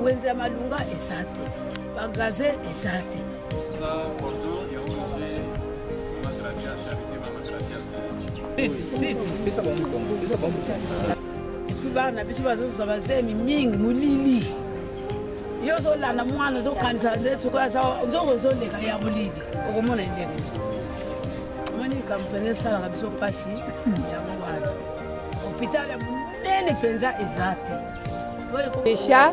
wenze malunga esate bagaze esate bana biso bazoza bazemi mingi mulili yo zolanda mwana zokhanisa zozoleka ya bulili okomona indenge mani kampene esalaka biso mpasi yango wana hôpital ya monene mpenza eza te isha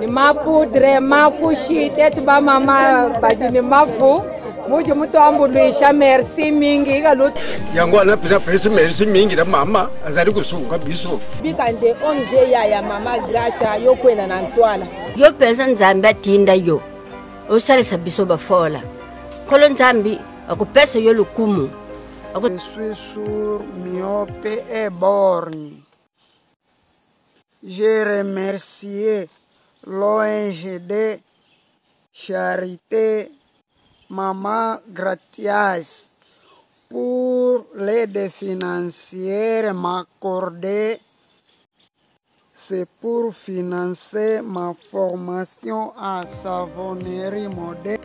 ni mapudre makushite tuba mama bajini mafu muji mutu ambulisha merci mingi galut yango ana pina pesa merci mingi na mama azali kusuka biso bikande onje ya mama grâce yo kwena na ntwala yo pesa nzambi atinda yo osalisa biso bafola kolo nzambi akupesa yo lukumu Je suis sourd, myope et borgne. J'ai remercié l'ONG de Charité Maman Gratias pour l'aide financière m'accorder. C'est pour financer ma formation en savonnerie moderne.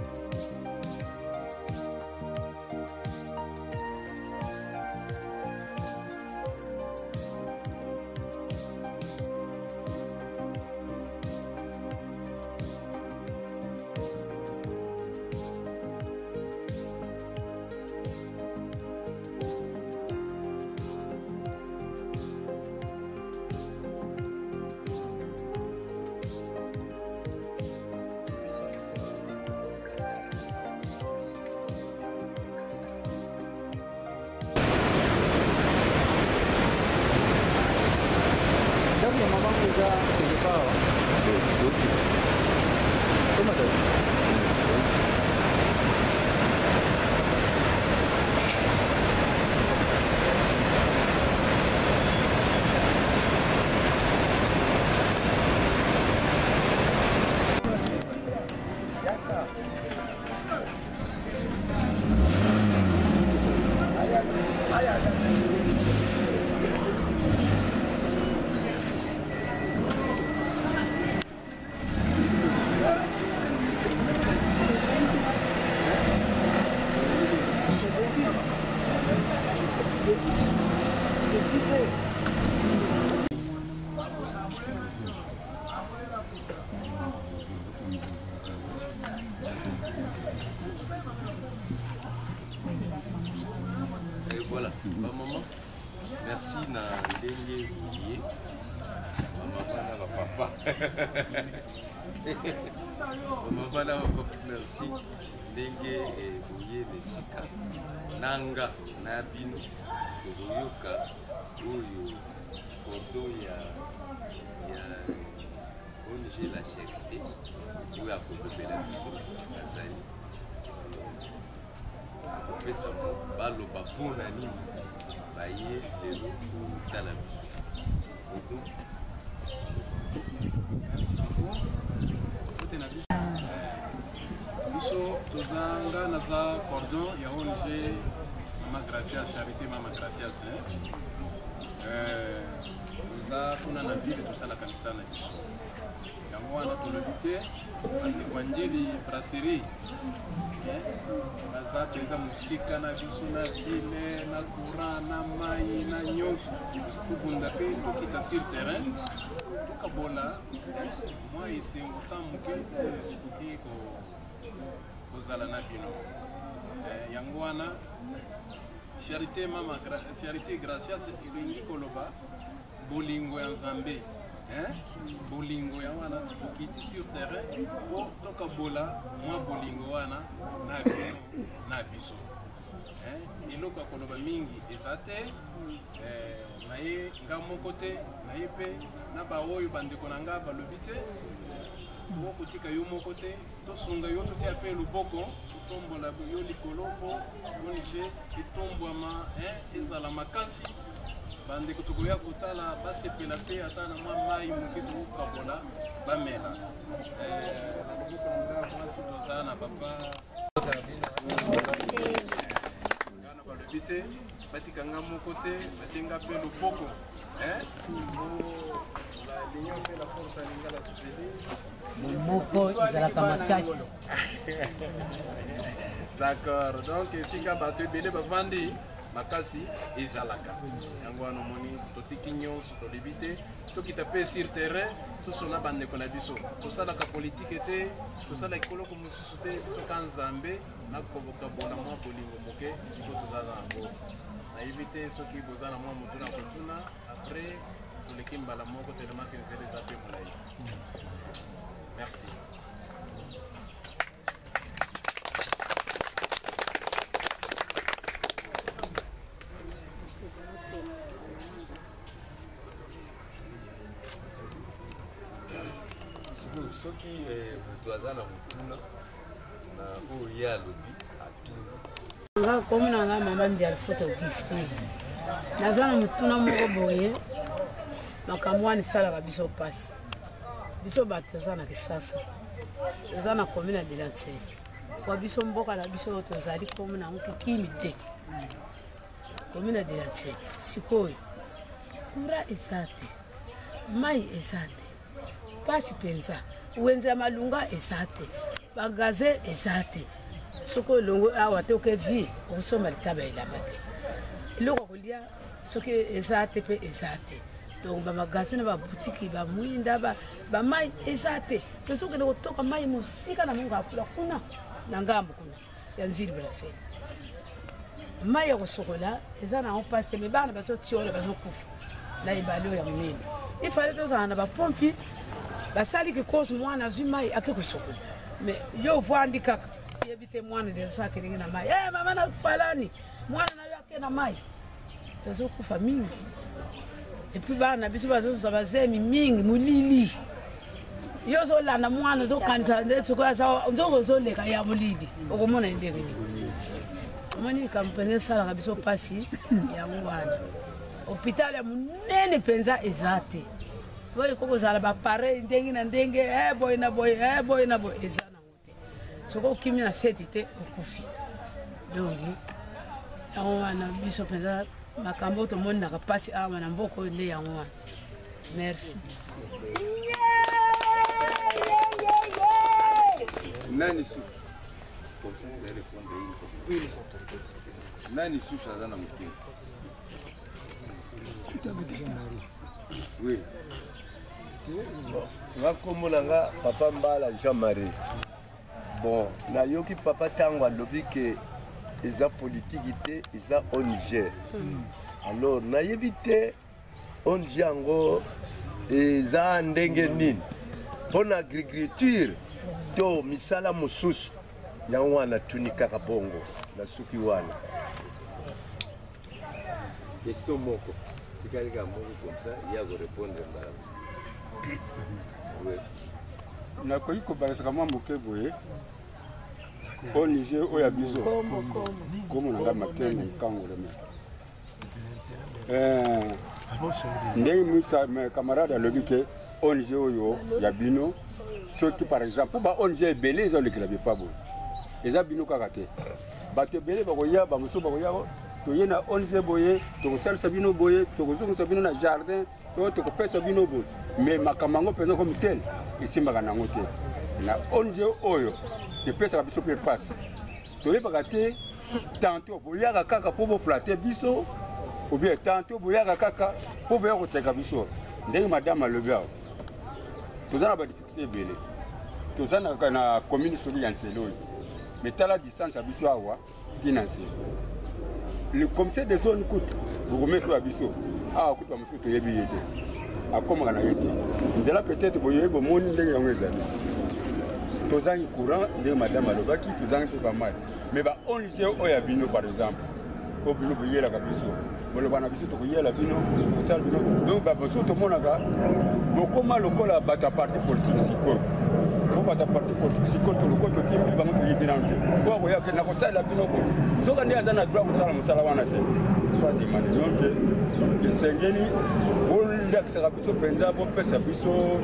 Voilà, maman, merci na ndenge lié. Maman na papa. Maman na papa, merci. Ndenge boye nesika. Nanga na bino yoka oyo porto ya ONG la Charité oyo akotopela biso azali. Pesa baloba mpona nini baye lelo kotala biso biso tozanga naza cordon ya ONG Mama Gracias Charité Mama Gracias toza kuna na ville tosalaka misala na biso yango wana tolobi te bandeko brasserie baza mpenza mosika na biso na ville na courant na mai na nyonso tobunda mpe tokita sur terrain tokabola mwa esengo ta moke tokoki kozala na bino yango wana Charité Gracias elingi koloba bolingo ya Nzambe bolingo ya wana tokiti sur terrain po tokabola mwa bolingo wana na biso eloko ya koloba mingi eza te naye nga moko te naye mpe na baoyo bandeko na nga balobi te okotika yo moko te tosunga yo totia mpe loboko totombola yo likolo mpo ONG etombwama ezala makasi bandeko tokoya kotala basepela mpe ata na mwa mai moke tokokabola bamela loboko na nga mwasi toza na papa ngana balobi te batikanga moko te batenga mpe loboko L'union fait la force à l'ingala société. Moko ezalaka makasi. D'accord. Donc esika bato ebele bavandi makasi ezalaka. Yango wana omoni totiki nyonso tolebi te tokita mpe sur terrain tosona bandeko na biso tosalaka politike te tosala ekoloko mosusu te biso ka nzambe nakobokabola mwa bolingo moke po tozaza yango nayebi te soki boza na mwa motu na kotuna après toleki mbala moko telemaki nzela eza mpe molai. Merci. soki moto aza na motuna na oyo ye alobi atuna nga komi na nga mama ndi alifuta Augustine naza na motuna moko boye makambo wana esalaka biso mpasi biso bato eza na kisasa eza na komi na Delantier kwa biso mboka na biso oyo tozali komi na nkikimi te komi na Delantier sikoyo kura eza te mai eza te pasi mpenza wenze ya malunga eza te bagaze eza te soki olongo awa te oke vi okosomba litaba elamba te eloko kolia soki eza te mpe eza te donc bamagaze na babutiki bamwinda bamai eza te tosokende kotoka mai mosika na mongo afula kuna na ngambo kuna ya nzili belaseni mai ya kosokola eza nango mpasi te me bana bazotiola bazokufa na ebale oyo ya monene ifale tozala na bapompi basali kikosi mwana azwi mai ake kosokola me yo vwandi kaka yebi te mwana ndeza akelenge na mai mama nakufalani mwana nayo ake na mai tozokufa mingi epuis bana biso bazoza bazemi mingi molili yo ozolanda mwana ozokanisa nde soki nzoko ozoleka ya molili okomona ndenge nini omoni likambo mpenza esalaka biso mpasi yango wana hôpital ya monene mpenza eza te boye kokozala bapareil ndenge na ndenge boye na boye boye na boye eza nango te soki okimi na seti te okufi donc yango wana biso mpenza makambo tomonaka mpasi awa na mboka oyo nde yango wana merci. Nani susu? Nani susu aza na mokili? Oui. Ngakomona papa Mbala Jean-Marie. Bon, nayoki papa tango alobi ke eza politique te, eza ONG. Alors nayebi te ONG yango eza ndenge nini mpona agriculture to misala mosusu yango wana tuni kaka bongo na suki wana. Question moko tikalika moko comme ça il y a à répondre mbala. Oui. Nakoki kobalisa mwa moke boye ONG oyo biso komo nanga makende nkangole ndenge misa me camarade alobi ke ONG oyo ya bino soki par exemple ba ONG ebele ezolekela bipa boye eza bino kaka te bato ebele bakoya bamosusu bakoya toye na ONG boye tokosalisa bino boye tokozongisa bino na jardin to tokopesa bino boye me makambo yango mpenza komi tele esimbaka nango te na ONG oyo epesaka biso mpe mpasi toyebaka te tanto boyaka kaka mpo boflate biso obie tanto boyaka kaka mpo boya koseka biso ndenge madame alobi awa toza na badifficulté ebele toza na commune soki ya nzela oyo me tala distance ya biso awa ntina nzela le comité des zones kutu bokomeso ya biso awa kutu bamosusu toyebi ye te akomaka na ye te nzela peut-être boyebi bomoni ndenge yango ezali tozangi courant ndenge madame alobaki tozangi mpe bamai me ba ONG oyo ya bino par exemple po bino boyelaka biso boloba na biso tokoyela bino kosala bino donc bamosusu tomonaka bokoma lokola bato ya parti politique sikoyo po bato ya parti politique sikoyo toloko tokimi bango toyebi nano te po akoyaka na kosalela bino bo nzoka nde aza na droit kosala mosala wana te fadimane donc esengeli bolakisaka biso mpenza bopesa biso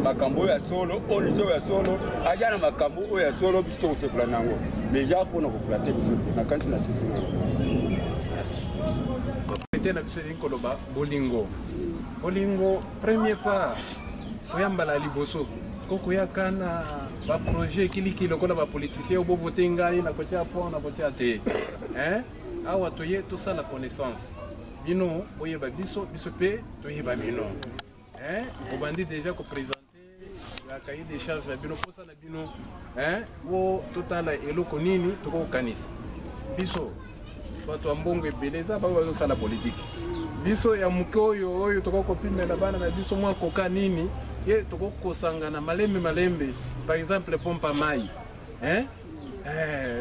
makambo oyo ya solo ONG oyo ya solo aja na makambo oyo ya solo biso tokosepela nango mais ja mpona koplate biso nakanisi na sisi te na biso elingi koloba bolingo bolingo premier pas oyambala liboso kokoya kana ba projet kiliki lokola ba politicien obo voter ngai na kotia pont na kotia te awa toye tout ça la connaissance bino oyeba biso pe toyeba bino obandi déjà ko présenter la cahier des charges ya bino posa na bino wo totala eloko nini tokokanisa biso bato ya mbongo ebele eza bao bazosala politike biso ya moke oyo tokokopimela bana na biso mwa koka nini ye tokokosangana malembe par exemple pompa mai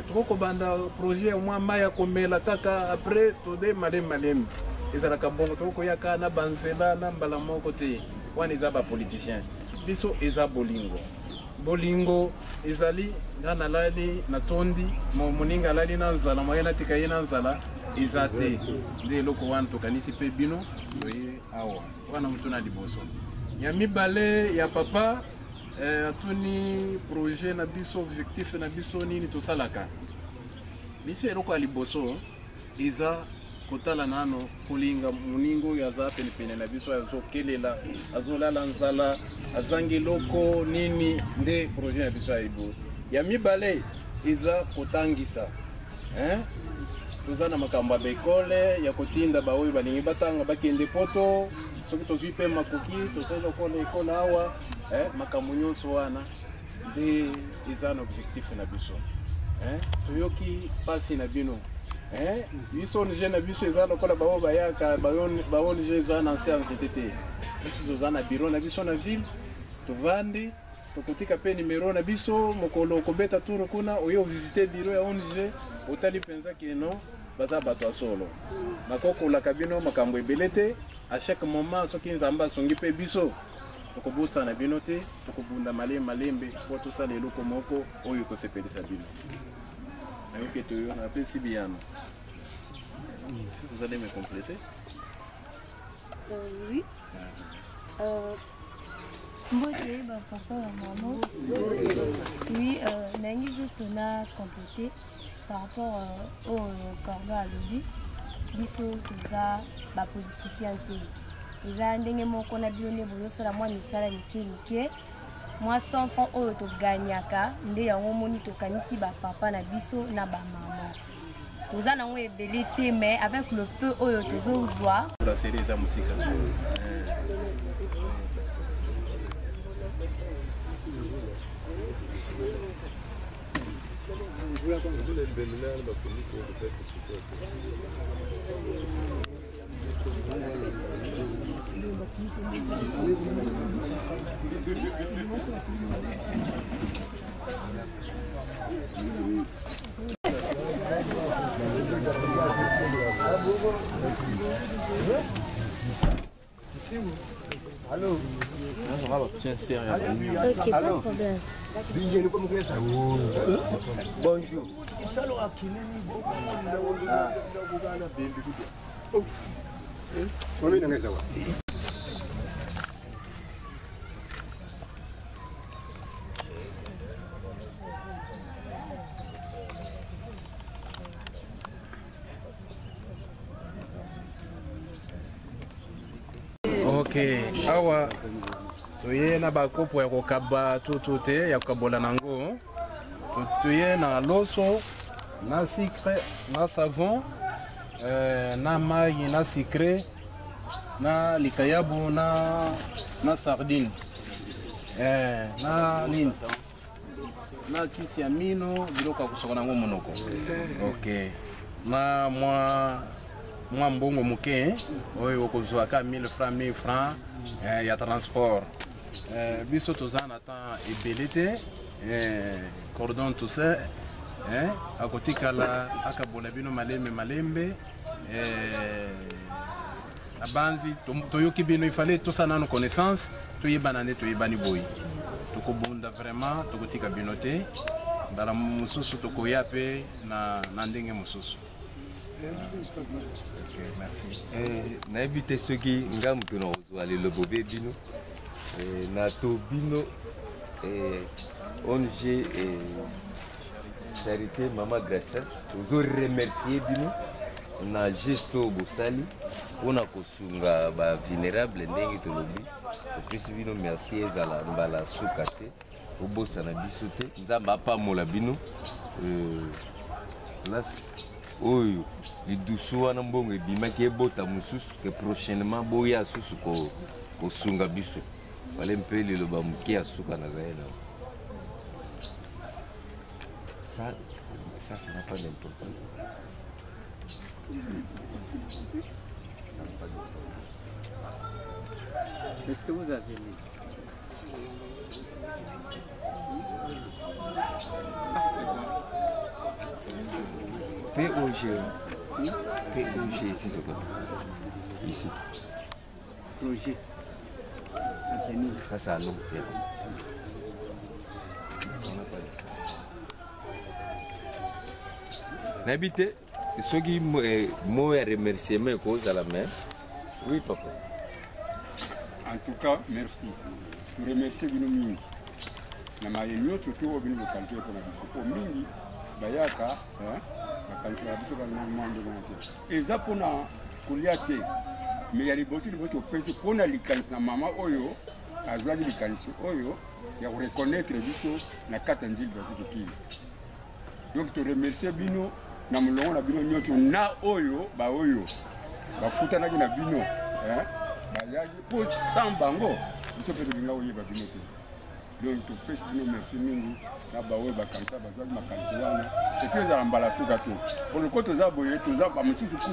tokokobanda projet ya mwa mai ya komela kaka après tode malembe ezalaka bongo tokokoyaka na banzela na mbala moko te wana eza bapoliticien biso eza bolingo ezali nga nalali natondi moninga alali na nzala moye natika ye na nzala eza te nde eloko wana tokanisi mpe bino toye awa wana motu na liboso ya mibale ya papa atuni projet na biso objectif na biso nini tosalaka biso eloko ya liboso eza kotala nano kolinga moningo oyo aza penepene na biso azokelela azolala nzala azangi eloko nini nde projet na biso ya liboso ya mibale eza kotangisa toza na makambo ya baekole ya kotinda baoyo balingi batanga bakende poto soki tozwi mpe makoki tozali lokola ekole awa makambo nyonso wana nde eza na objectif na biso toyoki pasi na bino biso ONG na biso eza lokola bao bayaka ba ONG eza na séance te biso toza na bureau na biso na ville tovandi tokotika mpe numero na biso mokolo okobeta tour kuna oyo visiter bureau ya ONG otali mpenza keno baza bato ya solo bakokolaka bino makambo ebele te à chaque moment soki nzambe asongi mpe biso tokobosana bino te tokobunda malembe po tosala eloko moko oyo ekosepelisa bino nayoki toyo napesi biyano vous allez me compléter oui Mbote, papa et maman. Oui, Nangi juste on a complété par rapport au corbeau à l'objet. Biso toza ba politicien te. Eza ndenge moko na bione boyo sala mwa misala mike. Moi 100 francs oyo to gagnaka nde yango moni to kanisi ba papa na biso na ba maman. Toza nango ebele te mais avec le peu oyo tozo uzwa. La série eza musika. Allô? Tiens, sérieux. Ok, pas de problème. Bonjour. Ok, awa toye na bakopo ya kokaba tutu te ya kokabola nango toye na loso na sucre na savon na mai na sucre na likayabu na sardine na nini na kisi ya mino biloko ya kosoka nango monoko. Ok, na mwa mbongo moke oyo okozwaka 1000 francs 1000 francs ya transport. Biso toza na temps ebele te cordon tout ça akotikala akabola bino malembe abanzi toyoki bino ifale tosala nano connaissance toyebana nde toyebani boyi tokobunda vraiment tokotika bino te mbala mosusu tokoya mpe na ndenge mosusu. Merci. Nayebi te soki nga moto na kozwa lelo bobe bino na to bino ONG Charité Mama Gracias ozo remercier bino na gesto bosali mpona kosunga bavulnérable ndenge tolobi opesi bino merci ezala mbala suka te obosana biso te nzambe apamola bino place oyo lidusu wana mbongo ebimaki ebota mosusu ke prochainement boya susu kosunga biso wale mpe liloba moke ya suka na zaye na ça n'a pas d'importance. Est-ce que vous avez lu? POG, ici, c'est quoi? Ici. Projet. Ça, c'est à long terme. N'habitez, ceux qui m'ont remercié, mais cause à la main. Oui, papa. En tout cas, merci. Je remercie Bino Mingi. Na maeneo surtout Bino Bokanté pour la biso. Mingi, bayaka, bakanti la biso kana mando na. Eza pona kulia te. Mais ya libosi pesi pona likanisi na mama oyo, azwaki likanisi oyo ya reconnaître biso na kata nzili baziki. Donc te remercier Bino na mulongo na Bino nyoto na oyo ba oyo. Bafutanaki na Bino, bayaki po sambango biso pe binga oyeba Bino te. Donc to pesi Bino merci mingi na ba oyo bakanisa bazaki makanisi wana. C'est que za mbala suka to. Pour le côté za boye to za ba mususu ku.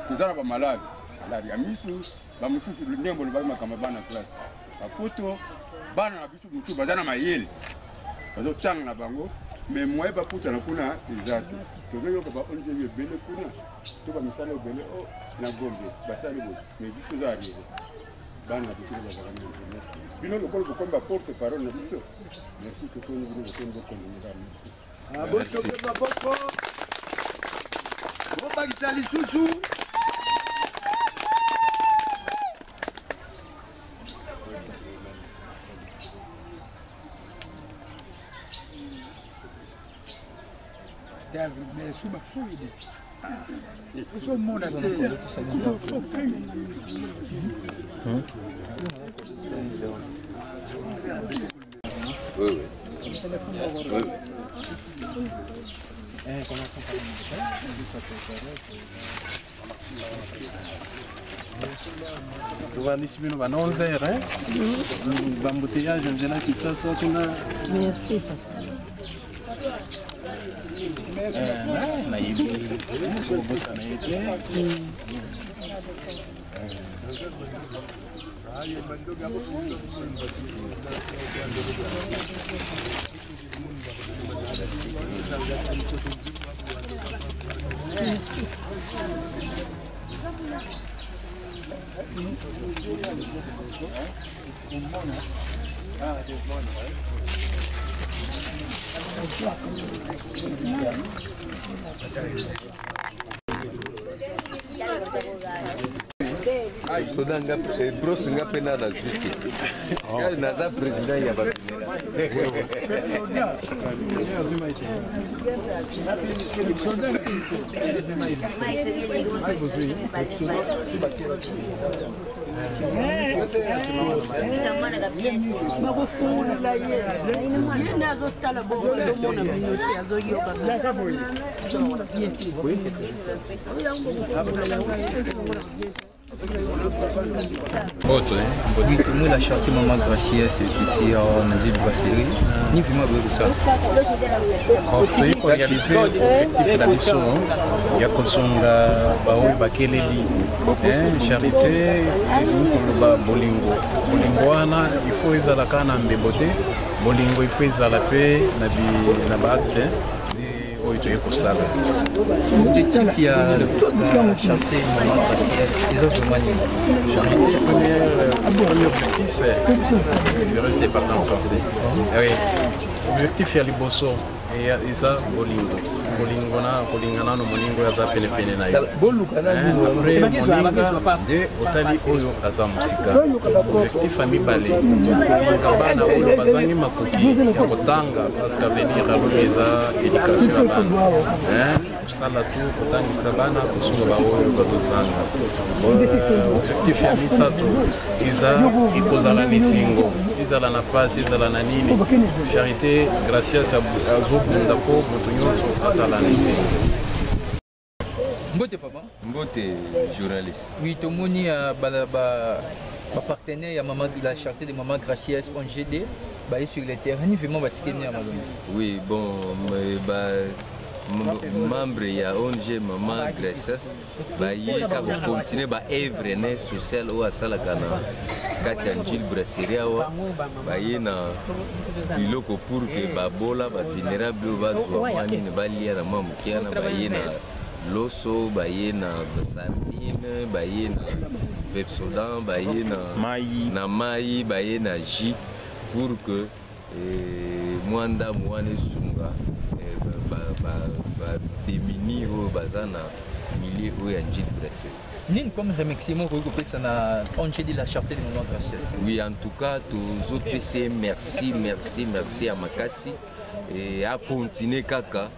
To za ba malade. Malade ya misu ba mususu ndembo le ba makamba bana classe. Ba poto bana na bisu mususu bazana mayele. Bazo tanga na bango. Mais moi, je ne sais pas kuna exact. Je vais pas on dit belle kuna. Tu vas me faire le belle oh na gombe. Basa le mais juste ça arrive. Bana biso za vraiment. Bino le kolko komba porte parole na biso. Merci que nous nous sommes condamnés. Ah bon que pas beaucoup. On va quitter les sous-sous. Mais sous ma fouille, tout le monde a terre. Oui. Tuvandisi bino bana 11h, bambouteillage njena kisasa kuna. Merci. Soda brosse nga pena na zuki. Ya naza president ya bapinera. Autre, moi la chanté maman Gracia, c'est petit en Asie de Brasserie. Ni vraiment beau ça. Quand pour réaliser l'objectif la mission, il y a kosonga baoui bakeleli, charité, nous ba bolingo. Bolingo wana il faut ezala kana mbebote, bolingo il faut ezala pe na ba acte. L'objectif il y a la charité maman Gracia, les autres manières. Charité premier objectif c'est rester par en français. Oui. Objectif il y a liboso et ça bolingo. Bolingo na bolingana no bolingo ya za pene pene na yo. Après bolinga de otali oyo aza musika. Objectif ami balé. Kabana oyo bazangi makoki ya kotanga parce qu'avenir alobeza éducation ya bana. kosala tu kotangisa bana kosunga baoyo bazozanga objectif ya misato eza ekozala na esengo ezala na pasi ezala na nini charité gracias azobunda mpo moto nyonso azala na esengo. Mbote papa. Mbote journaliste. Oui, tomoni partenaire ya maman de la charité de maman Gracias ONGD ba sur le terrain vraiment ba tikeni ya malonga. Oui, bon membre ya ONG maman Gracias ba yika ko continuer ba œuvre né social ou asala kana kati ya Njili brasserie wa ba yena biloko pour que ba bola ba vulnérable ba zwa mani ne ba lia na mamu kiana ba yena loso baye na sardine baye na pepsodan baye na mai baye na jus pour que mwanda mwane sunga démini oyo baza na milieu oyo ya Njili brasserie. Nini comme remerciement que vous faites na ONG de la charité de maman Gracias? Oui, en tout cas tous autres PC merci à makasi et à continuer kaka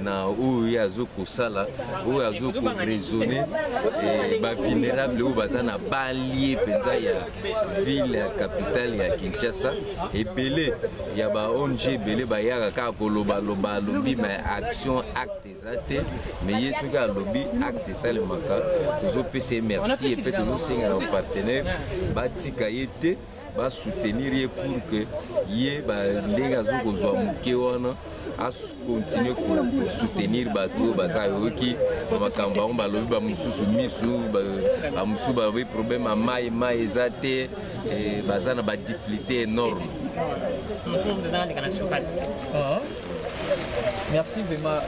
na oyo azo kosala oyo azo ko raisonner ba vulnérable oyo baza na balie penza ya ville ya capitale ya Kinshasa ebele ya ba ONG ebele bayaka kaka koloba lobi mais action acte ezate mais ye soki alobi acte esalemaka tozopesa merci et peut tozosenga na partenaire batika ye te ba soutenir ye pour que ye ndenge azokozwa moke wana a continuer à soutenir bateau baza yoki makambo on balobi ba mususu misu ba musu ba problème à mai ezate et baza na ba difficulté énorme. Merci vraiment.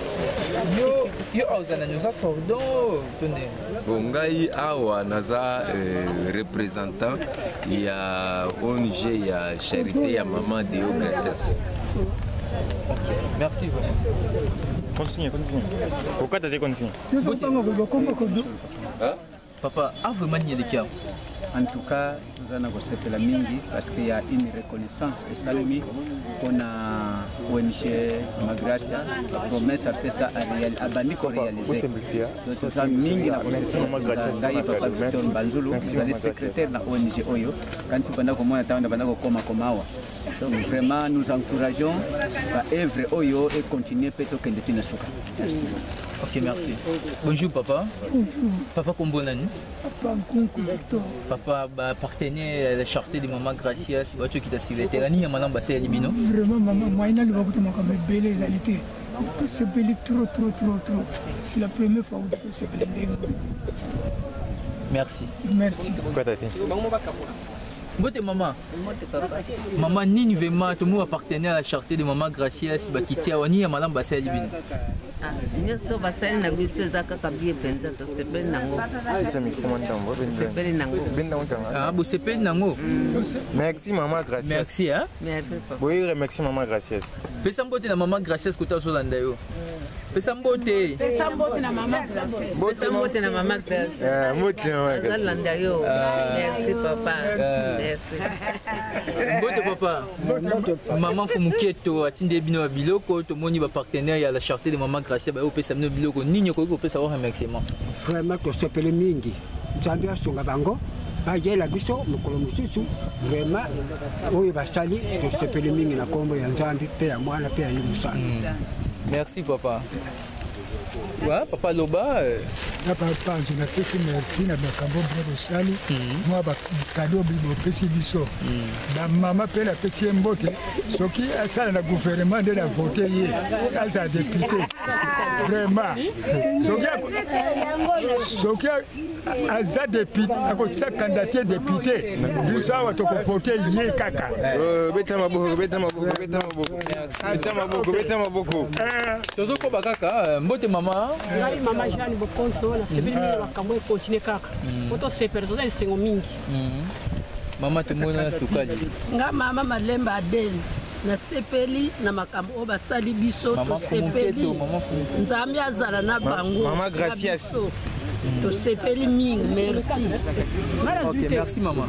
Yo ozana nous accordons tenez. Bongai awa naza représentant ya ONG ya charité ya maman de Gracias. Okay. Merci vraiment. Continue. Pourquoi tu as continué? Papa, a vraiment nié les cas. En tout cas, nous avons fait la mingi parce qu'il y a une reconnaissance et salami qu'on a ONG Magracia, promesse à faire ça à réaliser, à bandi qu'on réalise. Donc ça mingi na papa Victor Banzulu, vous allez secrétaire de la ONG Oyo. Quand c'est pendant comment attendre pendant comment komawa. Donc vraiment nous encourageons à œuvre Oyo et continuer plutôt que de finir. Merci. Ok, merci. Bonjour papa. Bonjour. Papa Kombonani. Papa Nkunku Victor. Papa partenaire la charité de maman Gracias, bato qui t'a suivi terani ya malam basé ya libino. Vraiment maman moyena le bakuto makame belé réalité. C'est belé trop. C'est la première fois que je fais belé. Merci. Merci. Pourquoi t'as été? Mbote maman. Maman nini vraiment tout monde partenaire à la charité de maman Gracias bakitia wani ya malam basé ya libino. nyonso basali na biso eza kaka bie mpenza tosepeli nango bosepeli nango. Merci maman Gracias. Merci hein. Merci papa. Oui, merci maman Gracias. Pesa mbote na maman Gracias kota ozolanda yo. Pesa mbote. Pesa mbote na maman Gracias. Pesa mbote na maman Gracias. Mbote na maman Gracias. Azolanda yo. Merci papa. Merci. Mbote papa. Maman Fumuketo atinde bino biloko tomoni ba partenaire ya la charité de maman Gracias ba opesa bino biloko nini ko opesa wa remerciement. Vraiment tosepeli mingi. Nzambe asunga bango. Ayela biso mokolo mosusu vraiment oyo basali tosepeli mingi na kombo ya Nzambe pe ya mwana pe ya Yesu. Merci papa. Ouais, papa Loba. Papa, je m'appelle merci na makambo bravo sali. Moi ba cadeau bibo pesi biso. Na maman pe la pesi mbote. Soki asala na gouvernement de la voter hier. Asa député. Vraiment. Soki aza député, akosa candidat député. Biso wa to voter hier kaka. Beta maboko. Tozo ko bakaka mbote mama. Ngai mama Jeanne Bokonso na sebili mimi makambo e continue kaka. Oto sepere to za sengo mingi. Mama tumona sukali. Nga mama Malemba Adele na sepeli na makambo o basali biso to sepeli. Nzambe azala na bango. Mama Gracias. To sepeli mingi, merci. OK, merci maman.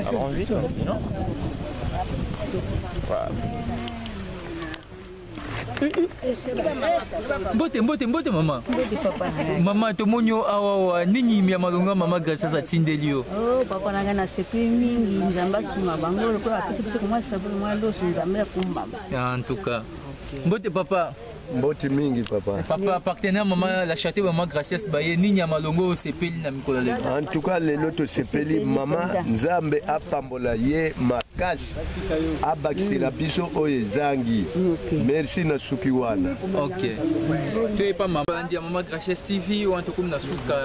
Allons-y, non? Voilà. Mbote mama. Mama tomonyo awa nini mia malonga mama grâce à Tindelio. Oh papa nanga na sepi mingi nzamba suma bango ko apesi comment ça peut moi lo nzamba kumbamba. En tout cas. Mbote papa. Mboti mingi papa. Papa partenaire maman la château maman gracias baye nini ya malongo sepeli na mikolo lelo. En tout cas lelo to sepeli mama nzambe apambola ye makasi abakisela biso oyo ezangi. Merci na suki wana. OK. Tu es pas maman ndia maman gracias TV ou en tout cas na suka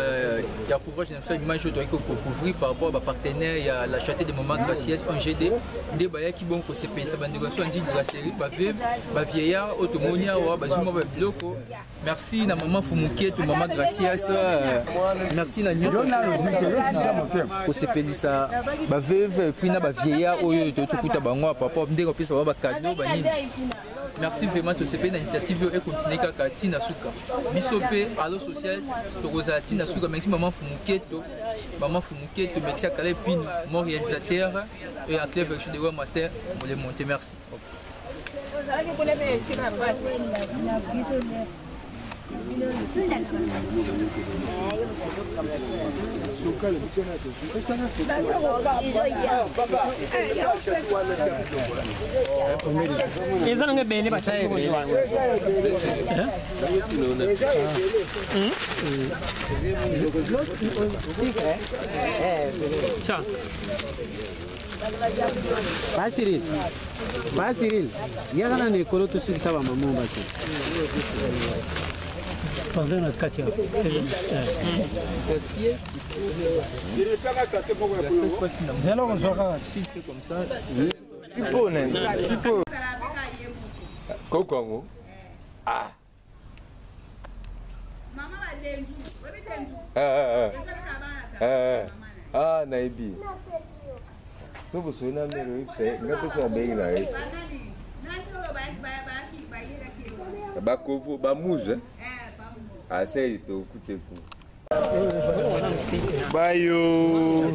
ya pouvoir général image to ko couvrir par rapport à partenaire ya la château de maman gracias en GD nde baya ki bon ko sepeli sa bandegation ndi de la série ba veuve ba vieillard automonia ou merci na maman Fumuketo maman Gracias merci na nyonso ko sepelisa ba veuve puis na ba vieillard oyo to tukuta bango papa ndeko pesa ba cadeau ba nini merci vraiment to sepeli na initiative et continuer kaka tina suka biso pe allo social to koza tina suka merci maman Fumuketo merci à Calais Pin mon réalisateur et à Claire version de Web Master pour les monter merci. Ba Cyril, ya kana ne kolo to sigi saba mamu ba ke. Pendant notre Katia. Tipo. Kokongo. Ah. Ah, naibi. Sobo soina mero ipse, ngato sa begi na ipse. Bakovo, bamuze. Assez to kuteku. Bayo.